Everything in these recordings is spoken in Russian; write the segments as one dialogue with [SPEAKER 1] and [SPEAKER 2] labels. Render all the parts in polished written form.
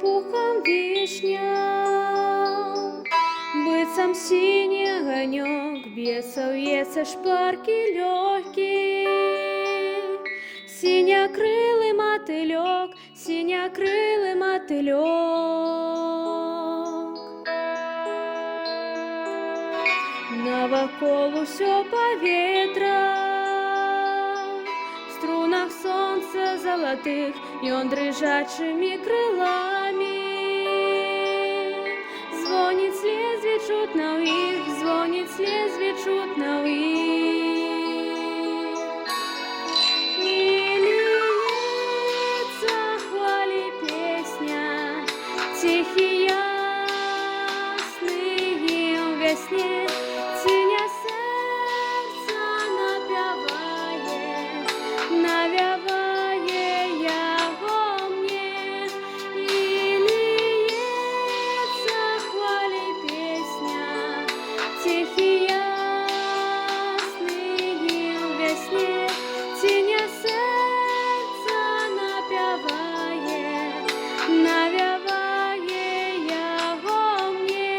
[SPEAKER 1] пухом вишня, быцем синий огонек, бьется, вьется шпарки легкие. Синякрылый мотылек, синякрылый мотылек. Навоколу все поветра, в струнах солнца золотых, и он дрыжачими крылами звонит с лезвий чутновых, звонит с лезвий чутновых. И льется хвали песня, тихий ясный в весне. Синя сердце навяває яго мне, и льется хвали песня, тихий ясный в весне. Синя сердце навяває яго мне.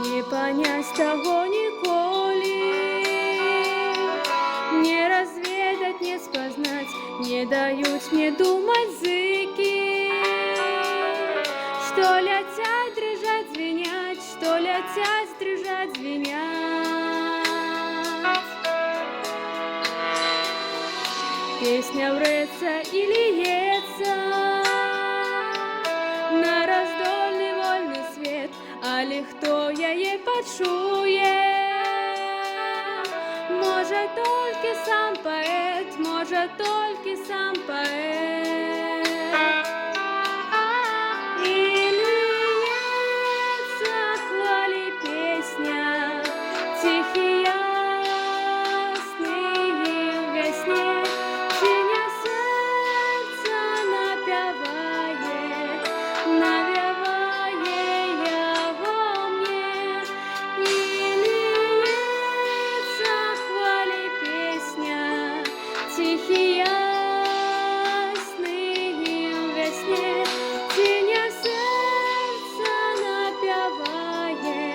[SPEAKER 1] Не понять того николи, не разведать, не спознать, не дают мне думать зыки, что летят, дрожать, звенять, что летят, дрожать, звенять. Песня врется и льется на раздольный вольный свет, али хто яе почує? Може тільки сам поет, може тільки сам поет. І льється хвалі пісня, тихий ясний в весні. Синя серце навяває яго мне. І льється хвалі пісня, тихий ясний в весні. Синя серце навяває